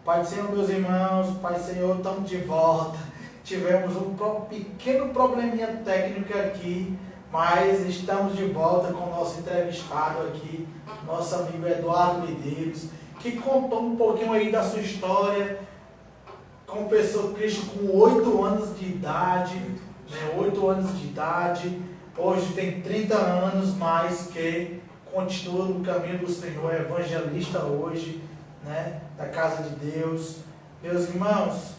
Pai do Senhor, meus irmãos, Pai do Senhor, estamos de volta. Tivemos um pequeno probleminha técnico aqui, mas estamos de volta com o nosso entrevistado aqui, nosso amigo Eduardo Medeiros, que contou um pouquinho aí da sua história. Confessou Cristo com 8 anos de idade, né? 8 anos de idade, hoje tem 30 anos, mas que continua no caminho do Senhor, é evangelista hoje, né? Da casa de Deus. Meus irmãos,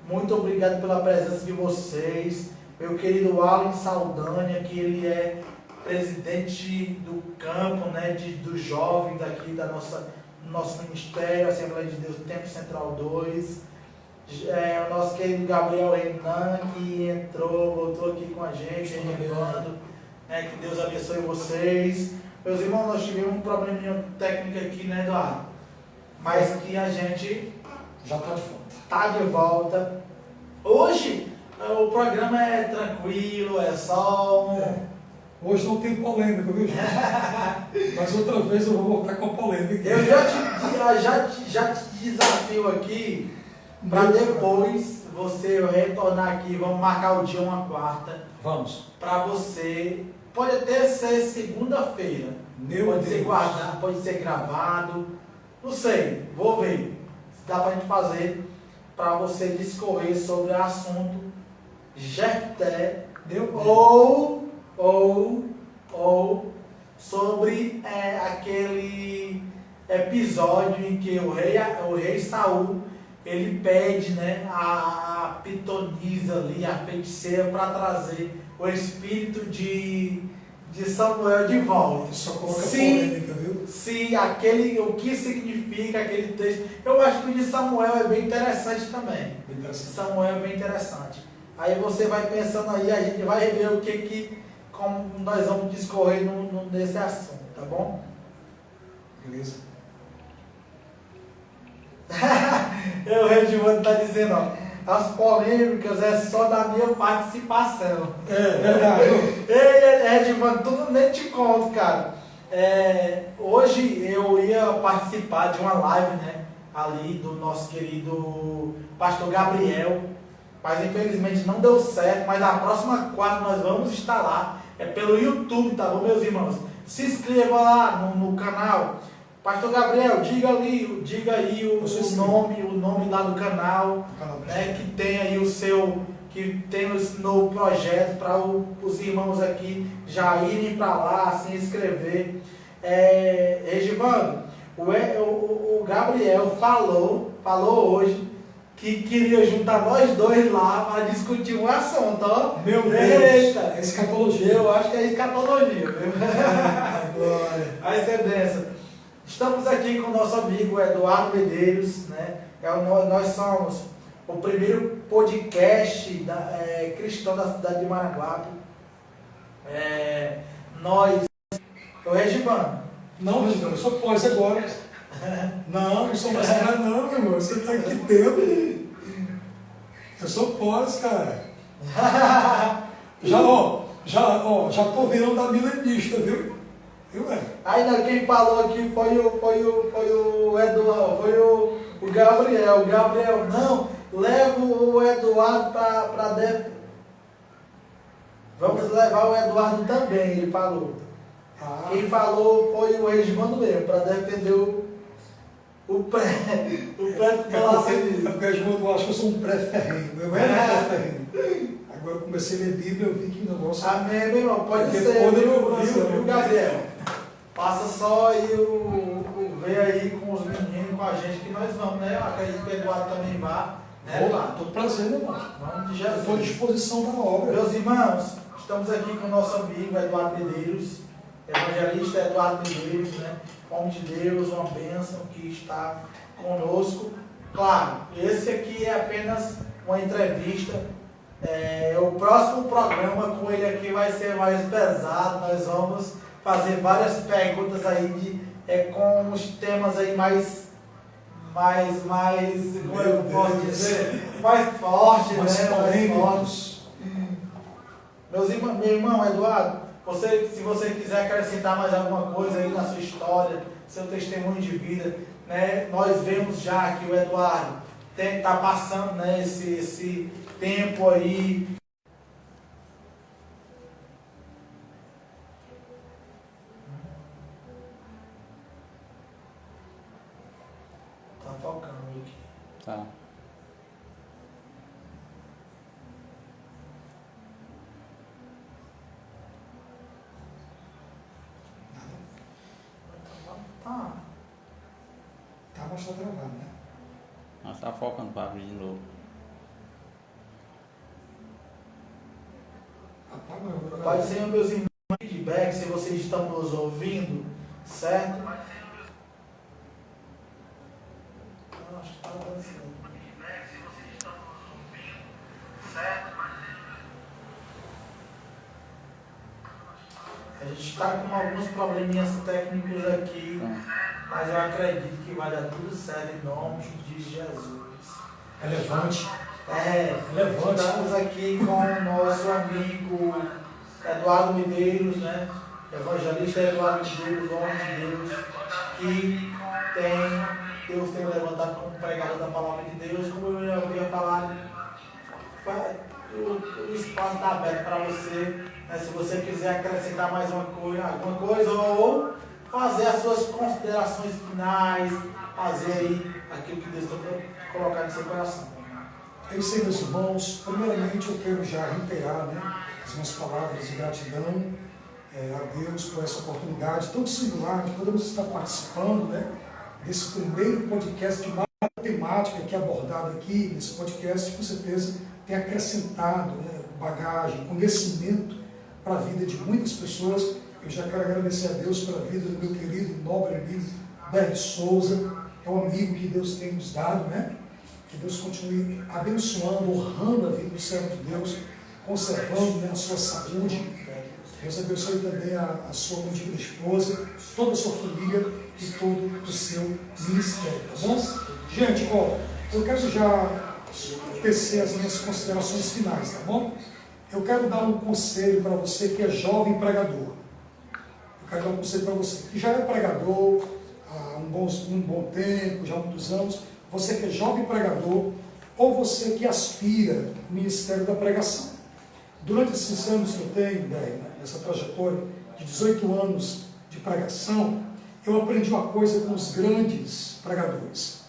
muito obrigado pela presença de vocês. Meu querido Alan Saldanha, que ele é presidente do campo, né, dos jovens aqui do nosso ministério, Assembleia de Deus Tempo Central 2. O nosso querido Gabriel Renan, que voltou aqui com a gente, renovando, né, que Deus abençoe vocês. Meus irmãos, nós tivemos um probleminha técnico aqui, né, Eduardo? Mas que a gente já está de volta. Está de volta. Hoje o programa é tranquilo, é só Hoje não tem polêmica, viu, gente? Mas outra vez eu vou voltar com a polêmica. Eu já te desafio aqui para depois você retornar aqui. Vamos marcar o dia uma quarta. Vamos. Para você. Pode até ser segunda-feira. Pode ser guardado, pode ser gravado. Não sei, vou ver. Se dá para a gente fazer para você discorrer sobre o assunto Jefté ou sobre aquele episódio em que o rei Saul ele pede, né, a pitonisa ali, a feiticeira, para trazer o espírito de Samuel de volta. Só coloca polêmica, viu? Se o que significa aquele texto. Eu acho que o de Samuel é bem interessante também. Bem interessante. Samuel é bem interessante. Aí você vai pensando aí, a gente vai ver como nós vamos discorrer nesse assunto, tá bom? Beleza. O Redimando está dizendo, ó, as polêmicas é só da minha participação. É verdade. Ei, Redimando, tudo nem te conto, cara. Hoje eu ia participar de uma live, né, ali do nosso querido pastor Gabriel, mas infelizmente não deu certo, mas na próxima quarta nós vamos estar lá, pelo YouTube, tá bom, meus irmãos? Se inscreva lá no canal. Pastor Gabriel, diga aí o nome lá do canal, né, que tem aí que tem esse novo projeto para os irmãos aqui já irem para lá, se inscrever. Regivando, o Gabriel falou hoje que queria juntar nós dois lá para discutir um assunto, ó. Meu Deus, é escatologia. Eu acho que é escatologia, viu? Glória. A excedência. Estamos aqui com o nosso amigo Eduardo Medeiros, né? Nós somos o primeiro podcast cristão da cidade de Maranguape. O Regivano. Não, Regivano, eu sou pós agora. Não sou mais cara não, meu irmão. Você tá aqui dentro. Eu sou pós, cara. Já tô virando da milenista, viu? Ainda quem falou aqui foi o Eduardo, foi o Gabriel. O Gabriel, não, leva o Eduardo para dentro. Vamos levar o Eduardo também, ele falou. Quem falou foi o Regivando mesmo, para defender o pré-pelacionismo. Porque eu acho que eu sou um pré-ferrenho. Eu era pré-ferrenho. Agora eu comecei a ler Bíblia, eu vi que o negócio... Amém, meu irmão, pode ser, viu, Gabriel? Passa só aí ver aí com os meninos, com a gente, que nós vamos, né? Eu acredito que o Eduardo também vá. Né, Eduardo? Todo prazer, meu irmão. Vamos de Jesus. Estou à disposição da obra. Meus irmãos, estamos aqui com o nosso amigo Eduardo Medeiros, evangelista Eduardo Medeiros, né? Homem de Deus, uma bênção que está conosco. Claro, esse aqui é apenas uma entrevista. O próximo programa com ele aqui vai ser mais pesado. Nós vamos fazer várias perguntas aí com os temas aí mais como eu posso dizer, mais fortes, né? Mais fortes. Meu irmão Eduardo, se você quiser acrescentar mais alguma coisa aí na sua história, seu testemunho de vida, né, nós vemos já que o Eduardo está passando, né, esse tempo aí. Tá focando aqui. Tá. Tá. Tá, mas tá travado, né? Nós tá focando para abrir de novo. Pai do Senhor, meus irmãos, feedback, se vocês estão nos ouvindo, certo? Acho que tá aparecendo. Se vocês estão nos ouvindo, certo? A gente está com alguns probleminhas técnicos aqui, mas eu acredito que vai dar tudo certo em nome de Jesus. Relevante. Relevante. Estamos aqui com o nosso amigo Eduardo Medeiros, né? Evangelista Eduardo Medeiros, homem de Deus, que Deus tem levantado como pregador da palavra de Deus, como eu já havia falado. O espaço está aberto para você, né? Se você quiser acrescentar mais alguma coisa ou fazer as suas considerações finais, fazer aí aquilo que Deus está colocando no seu coração. É isso aí, meus irmãos. Primeiramente, eu quero já reiterar, né, as minhas palavras de gratidão a Deus por essa oportunidade tão singular de podermos estar participando, né, desse primeiro podcast de mais temática que é abordada aqui. Nesse podcast, com certeza, tem acrescentado, né, bagagem, conhecimento para a vida de muitas pessoas. Eu já quero agradecer a Deus pela vida do meu querido e nobre amigo Berg Souza, é um amigo que Deus tem nos dado, né? Que Deus continue abençoando, honrando a vida do servo de Deus, conservando, né, a sua saúde. Deus abençoe também a sua digna esposa, toda a sua família e todo o seu ministério, tá bom? Gente, ó, eu quero já tecer as minhas considerações finais, tá bom? Eu quero dar um conselho para você que é jovem pregador. Eu quero dar um conselho para você que já é pregador há um bom tempo, já há muitos anos, você que é jovem pregador, ou você que aspira ao ministério da pregação. Durante esses anos que eu tenho, nessa trajetória de 18 anos de pregação, eu aprendi uma coisa com os grandes pregadores.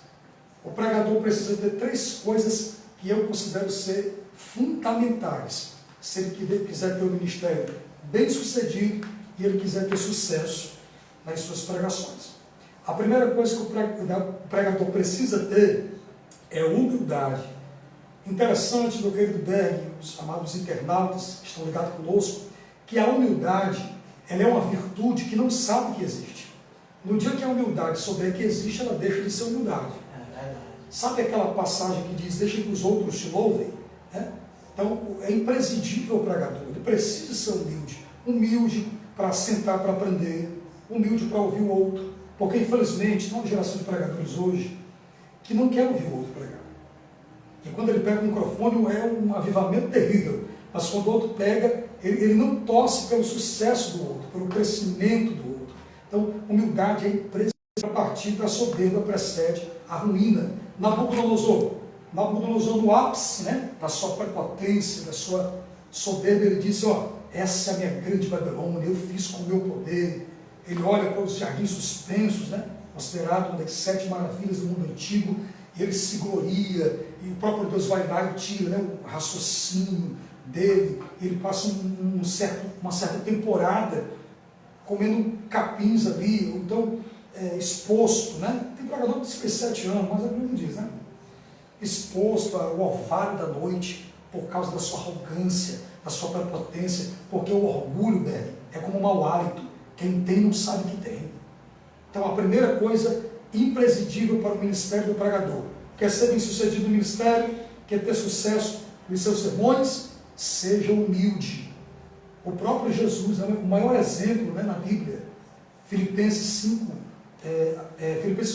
O pregador precisa ter 3 coisas que eu considero ser fundamentais, se ele quiser ter um ministério bem sucedido e ele quiser ter sucesso nas suas pregações. A primeira coisa que o pregador precisa ter é humildade. Interessante, meu querido Berg, os amados internautas que estão ligados conosco, que a humildade ela é uma virtude que não sabe que existe. No dia que a humildade souber que existe, ela deixa de ser humildade. Sabe aquela passagem que diz, deixa que os outros te louvem? Então, é imprescindível o pregador, ele precisa ser humilde. Humilde para sentar para aprender, humilde para ouvir o outro. Porque, infelizmente, tem uma geração de pregadores hoje que não quer ouvir o outro pregar. E quando ele pega o microfone, é um avivamento terrível. Mas quando o outro pega, ele não torce pelo sucesso do outro, pelo crescimento do outro. Então, humildade é imprescindível. A partir da soberba precede a ruína. Nabucodonosor no ápice, né, da sua prepotência, da sua soberba, ele disse, essa é a minha grande Babilônia, eu fiz com o meu poder. Ele olha para os jardins suspensos, né, considerado uma das 7 maravilhas do mundo antigo, e ele se gloria, e o próprio Deus vai lá e tira, né, o raciocínio dele, ele passa uma certa temporada comendo capins ali, ou então exposto, né? Tem pregador que fez 7 anos, mas a Bíblia não diz, né? Exposto ao orvalho da noite por causa da sua arrogância, da sua prepotência, porque o orgulho, Berg, é como um mau hálito. Quem tem não sabe que tem. Então, a primeira coisa imprescindível para o ministério do pregador: quer ser bem sucedido no ministério, quer ter sucesso nos seus sermões, seja humilde. O próprio Jesus, né, o maior exemplo, né, na Bíblia, Filipenses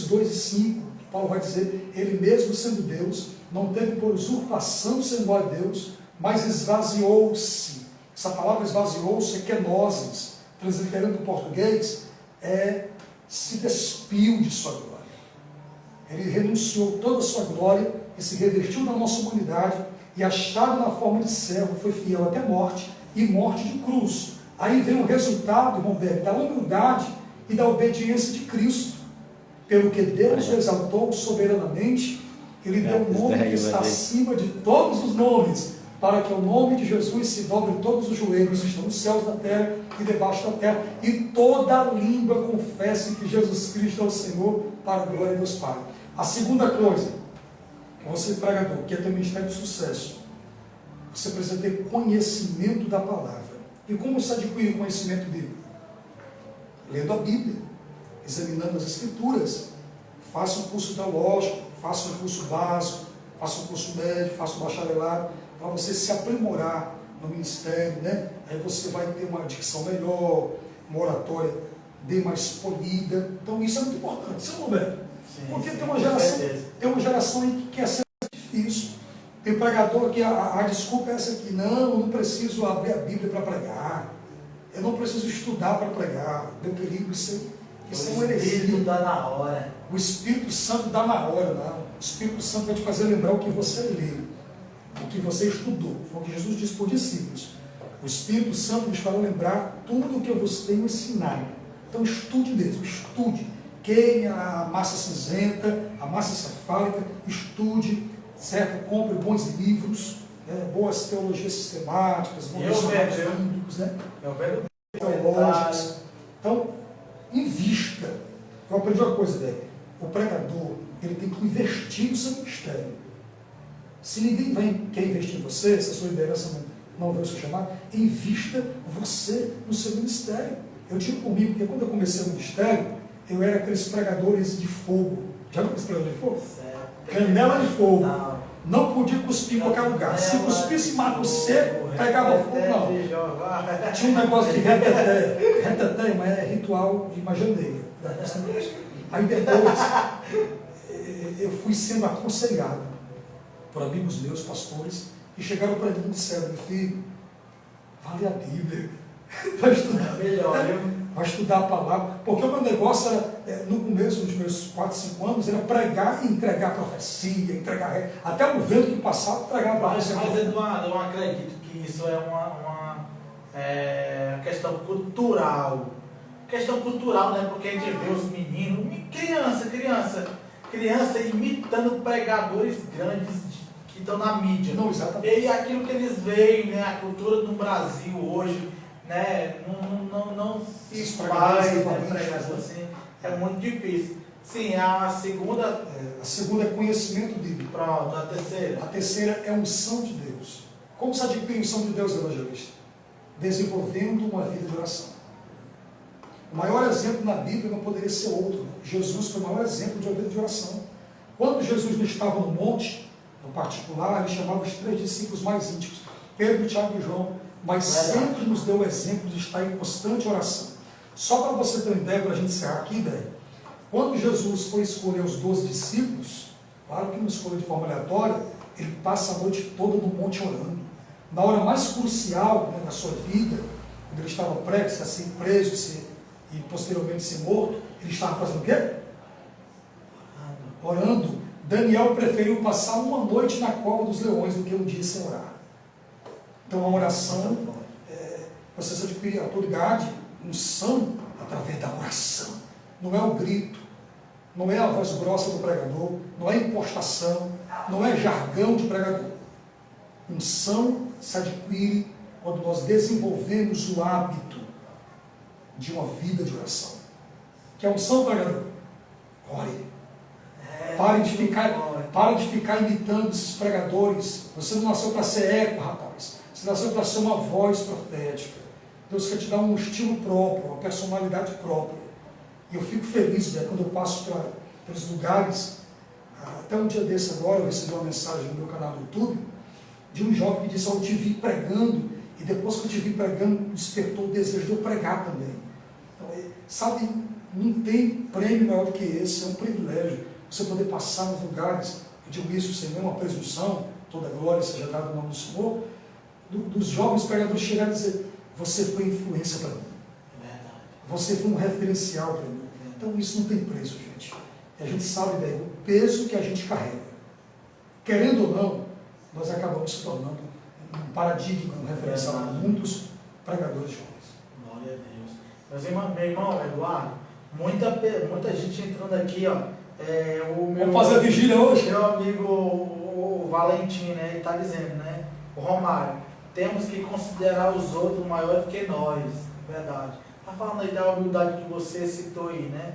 2 e 5, Paulo vai dizer, ele mesmo sendo Deus, não teve por usurpação ser igual a Deus, mas esvaziou-se. Essa palavra esvaziou-se é kenosis, transliterando para o português, se despiu de sua glória. Ele renunciou toda a sua glória e se revestiu da nossa humanidade e, achado na forma de servo, foi fiel até a morte e morte de cruz. Aí vem o resultado, irmão Berg, da humildade e da obediência de Cristo. Pelo que Deus o exaltou soberanamente, Ele deu um nome que está acima de todos os nomes, para que o nome de Jesus se dobre todos os joelhos que estão nos céus, na terra e debaixo da terra, e toda língua confesse que Jesus Cristo é o Senhor, para a glória de Deus Pai. A segunda coisa, que você pregador, que é teu ministério de sucesso, você precisa ter conhecimento da palavra. E como você adquire o conhecimento dele? Lendo a Bíblia, examinando as Escrituras. Faça um curso teológico, faça um curso básico, faça um curso médio, faça um bacharelado, para você se aprimorar no ministério, né? Aí você vai ter uma dicção melhor, uma oratória bem mais polida. Então isso é muito importante, você não é? Porque tem uma geração aí que quer ser difícil. Tem pregador que a desculpa é essa aqui: não, eu não preciso abrir a Bíblia para pregar, eu não preciso estudar para pregar. Meu querido, isso é uma heresia. O Espírito dá na hora. O Espírito Santo dá na hora, não. O Espírito Santo vai te fazer lembrar o que você leu, o que você estudou. Foi o que Jesus disse para os discípulos. O Espírito Santo nos fará lembrar tudo o que eu vos tenho ensinado. Então estude mesmo, estude. Queime a massa cinzenta, a massa cefálica, estude, certo? Compre bons livros, boas teologias sistemáticas, bons estudos bíblicos, né? Teológicos. Então, invista. Eu aprendi uma coisa, Débora. O pregador, ele tem que investir no seu ministério. Se ninguém quer investir em você, se a sua liderança não vê o seu chamado, invista você no seu ministério. Eu digo comigo, porque quando eu comecei o ministério, eu era aqueles pregadores de fogo. Já viu aqueles pregadores de fogo? Certo. Canela de fogo. Não podia cuspir em qualquer lugar. Se cuspisse mato seco, pegava fogo, não. Tinha um negócio de reteté. Reteté, mas é ritual de majaneira. Aí depois, eu fui sendo aconselhado por amigos meus, pastores, que chegaram para mim e disseram: meu filho, vale a Bíblia. Vai estudar. Vai estudar a palavra. Porque o meu negócio era, no começo dos meus 4, 5 anos, era pregar e entregar profecia, entregar. Até o vento que passava, entregar a profecia. Mas eu não acredito que isso é uma questão cultural. Questão cultural, né? Porque a gente vê os meninos, criança imitando pregadores grandes que estão na mídia. Não, exatamente. E aquilo que eles veem, né? A cultura do Brasil hoje, né? Não se faz, né? Pregação assim. É muito difícil. Sim, a segunda... A segunda é conhecimento bíblico. Pronto, a terceira. A terceira é unção de Deus. Como se adquire a unção de Deus, evangelista? Desenvolvendo uma vida de oração. O maior exemplo na Bíblia não poderia ser outro. Jesus foi o maior exemplo de uma vida de oração. Quando Jesus não estava no monte, no particular, ele chamava os 3 discípulos mais íntimos, Pedro, Tiago e João, mas sempre nos deu o exemplo de estar em constante oração. Só para você ter uma ideia, para a gente encerrar aqui, quando Jesus foi escolher os 12 discípulos, claro que não escolheu de forma aleatória, ele passa a noite toda no monte orando. Na hora mais crucial, né, da sua vida, quando ele estava prestes a ser preso e posteriormente ser morto, ele estava fazendo o quê? Orando. Daniel preferiu passar uma noite na cova dos leões do que um dia sem orar. Então a oração, você adquire autoridade, unção, através da oração. Não é o grito, não é a voz grossa do pregador, não é impostação, não é jargão de pregador. Unção se adquire quando nós desenvolvemos o hábito de uma vida de oração. Que é unção, pregador? Ore. Pare de ficar imitando esses pregadores. Você não nasceu para ser eco, rapaz. Você nasceu para ser uma voz profética. Deus quer te dar um estilo próprio, uma personalidade própria. E eu fico feliz, né, quando eu passo pelos lugares. Até um dia desse agora, eu recebi uma mensagem no meu canal do YouTube de um jovem que disse: eu te vi pregando, e depois que eu te vi pregando, despertou o desejo de eu pregar também. Então, sabe, não tem prêmio maior do que esse, é um privilégio. Você poder passar nos lugares, eu digo isso sem nenhuma presunção, toda glória seja dada no nome do Senhor, dos jovens pregadores chegarem e dizer: você foi influência para mim. Você foi um referencial para mim. Então isso não tem preço, gente. E a gente sabe bem o peso que a gente carrega. Querendo ou não, nós acabamos se tornando um paradigma, um referencial a muitos pregadores jovens. Glória a Deus. Meu irmão Eduardo, muita gente entrando aqui, ó. Vamos fazer a vigília hoje? Meu amigo o Valentim, né? Ele está dizendo, né? O Romário, temos que considerar os outros maiores que nós, verdade. Está falando aí da humildade que você citou aí, né?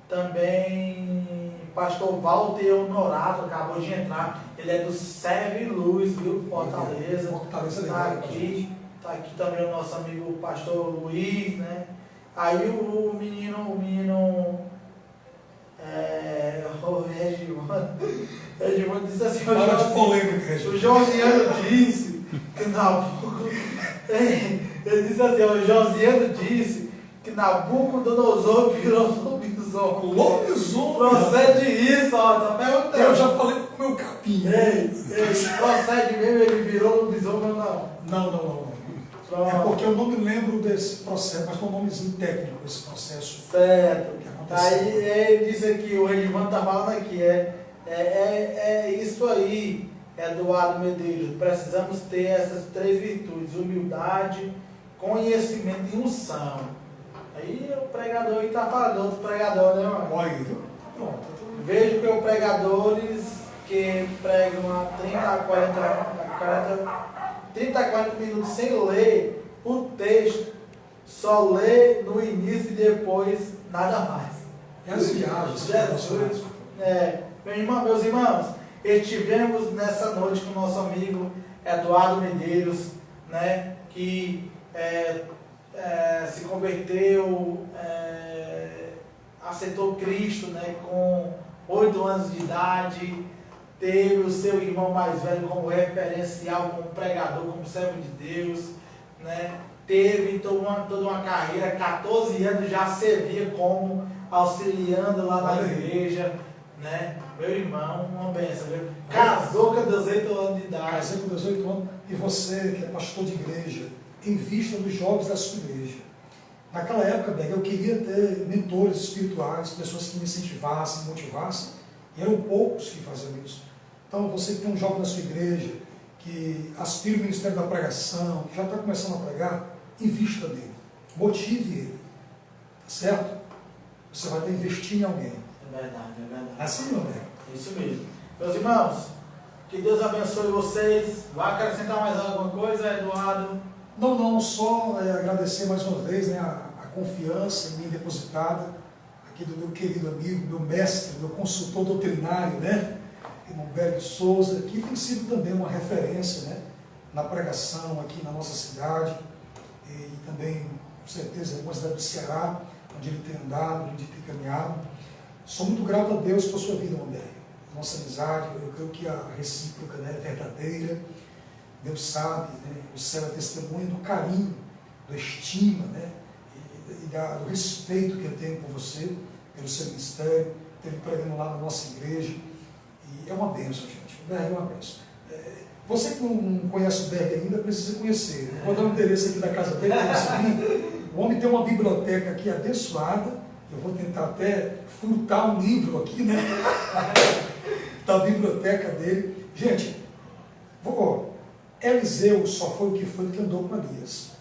Também pastor Walter Honorato acabou de entrar, ele é do Serve Luz, viu? Fortaleza. Está aqui também o nosso amigo pastor Luiz, né? Aí o menino o Regiman disse assim, o Josiano disse que ele disse assim, o Josiano disse que Nabucodonosor virou lobisomem. Lobisomem? Procede isso, ó, tá perguntando. Eu já falei com o meu capim. Procede mesmo, ele virou lobisomem ou não? Não. É porque eu não me lembro desse processo, mas tem um nomezinho técnico esse processo. Certo. Aí ele disse aqui, o Regiman está falando aqui, é isso aí, Eduardo Medeiros. Precisamos ter essas 3 virtudes: humildade, conhecimento e unção. Aí o pregador está falando, outro pregador, né, mano? Olha, pronto. Vejo que os pregadores que pregam a 30 a 40 minutos sem ler o texto, só lê no início e depois nada mais. E as viagens? Jesus. Meus irmãos, estivemos nessa noite com o nosso amigo Eduardo Medeiros, né, que se converteu, aceitou Cristo, né, com 8 anos de idade, teve o seu irmão mais velho como referencial, como pregador, como servo de Deus, né, teve toda uma carreira, 14 anos já servia como auxiliando lá na igreja, né? Meu irmão, uma benção, viu? Casou com 18 anos de idade. Casei com 18 anos. E você, que é pastor de igreja, em vista dos jovens da sua igreja. Naquela época, Berg, eu queria ter mentores espirituais, pessoas que me incentivassem, me motivassem, e eram poucos que faziam isso. Então, você que tem um jovem na sua igreja, que aspira o ministério da pregação, que já está começando a pregar, invista nele, motive ele, tá certo? Você vai ter que investir em alguém. É verdade. Assim, meu bem. Isso mesmo. Meus irmãos, que Deus abençoe vocês. Vai acrescentar mais alguma coisa, Eduardo? Não, só agradecer mais uma vez, né, a confiança em mim depositada, aqui do meu querido amigo, meu mestre, meu consultor doutrinário, né, irmão Berg Souza, que tem sido também uma referência, né, na pregação aqui na nossa cidade, e também, com certeza, na cidade do Ceará, onde ele tem andado, onde ele tem caminhado. Sou muito grato a Deus por sua vida, irmão Berg. Nossa amizade, eu creio que a recíproca, né, é verdadeira. Deus sabe, né, o céu é testemunha do carinho, da estima, né, do respeito que eu tenho por você, pelo seu ministério, teve pregando lá na nossa igreja. E é uma bênção, gente. O Berg é uma bênção. Você que não conhece o Berg ainda, precisa conhecer. Eu vou dar um endereço aqui da casa dele para você vir. O homem tem uma biblioteca aqui abençoada. Eu vou tentar até furtar um livro aqui, né? Da biblioteca dele. Gente, Eliseu só foi o que foi que andou com Elias.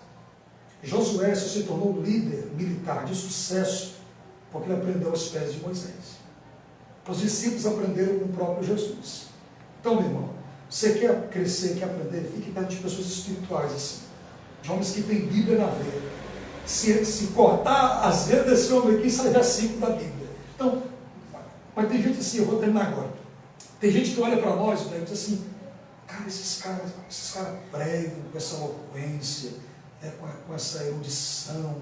Josué só se tornou líder militar de sucesso porque ele aprendeu aos pés de Moisés. Os discípulos aprenderam com o próprio Jesus. Então, meu irmão, você quer crescer, quer aprender, fique perto de pessoas espirituais assim. De homens que têm Bíblia na veia. Se cortar as veias desse homem aqui, sai versículo da Bíblia. Então, mas tem gente assim, eu vou terminar agora. Tem gente que olha para nós e diz assim, cara, esses caras pregam com essa eloquência, com essa erudição,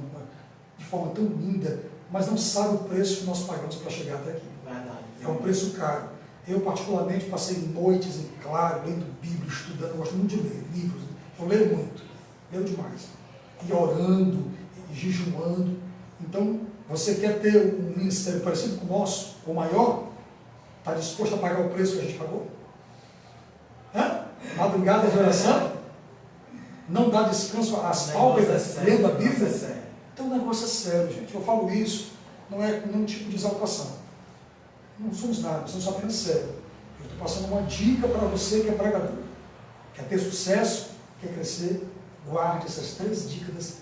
de forma tão linda, mas não sabe o preço que nós pagamos para chegar até aqui. Verdade. É um preço caro. Eu, particularmente, passei noites em claro, lendo Bíblia, estudando, eu gosto muito de ler livros. Eu leio muito, leio demais. E orando, e jejuando. Então, você quer ter um ministério parecido com o nosso, ou maior? Está disposto a pagar o preço que a gente pagou? Madrugada de oração? Não dá descanso às pálpebras lendo a Bíblia? Então o negócio é sério, gente. Eu falo isso, não é nenhum tipo de exaltação. não somos nada, nós somos apenas servos. Eu estou passando uma dica para você que é pregador, quer ter sucesso, quer crescer, guarde essas três dicas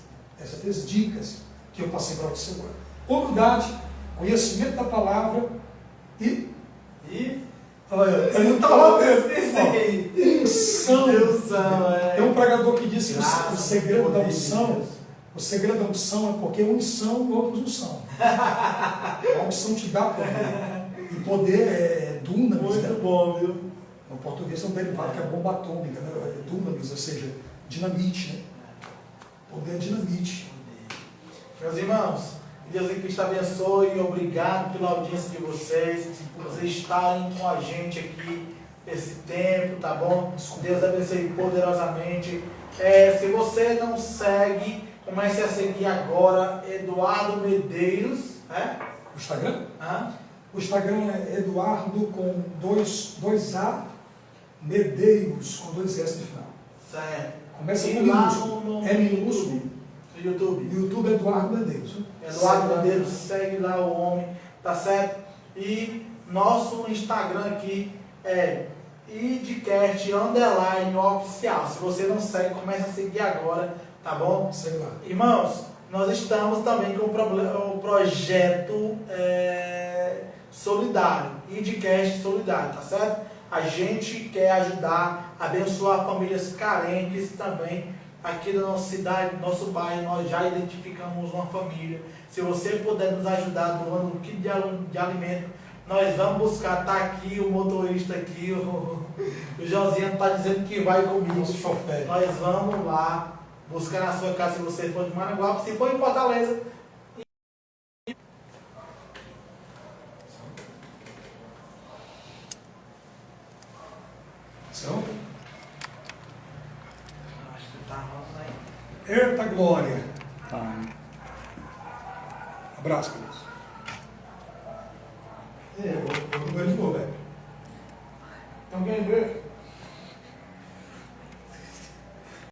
que eu passei para você agora. Humildade, conhecimento da palavra e olha, ele não está lá mesmo. Unção. Tem um pregador que disse que o segredo da unção, o segredo da unção é porque uns são e outros não são. A unção te dá poder. E poder é dunamis. Muito bom, viu? No português é um derivado que é bomba atômica, né? É dunamis, ou seja, dinamite, né? Poder é dinamite. Meus irmãos, Deus em Cristo abençoe, obrigado pela audiência de vocês, por vocês estarem com a gente aqui esse tempo, tá bom? Deus abençoe poderosamente. Se você não segue, comece a seguir agora Eduardo Medeiros, né? O Instagram? Hã? O Instagram é Eduardo com dois A, Medeiros com 2 S no final. Certo. Começa E com lá minúsculo. no É minúsculo. No YouTube. No YouTube é Eduardo Medeiros. Eduardo Medeiros, segue lá o homem, tá certo? E nosso Instagram aqui é idcast_oficial. Se você não segue, comece a seguir agora, tá bom? Segue lá. Irmãos, nós estamos também com o projeto solidário, idcast solidário, tá certo? A gente quer ajudar, abençoar famílias carentes também. Aqui da nossa cidade, do nosso bairro, nós já identificamos uma família. Se você puder nos ajudar doando um kit de alimento, nós vamos buscar. Está aqui o motorista aqui, o Josiano está dizendo que vai comigo. Nós vamos lá buscar na sua casa se você for de Maranguape, se for em Fortaleza. São? Acho que tá rolando aí. Eita glória! Tá. Abraço, queridos. Eu vou de novo, velho. Então quem vê?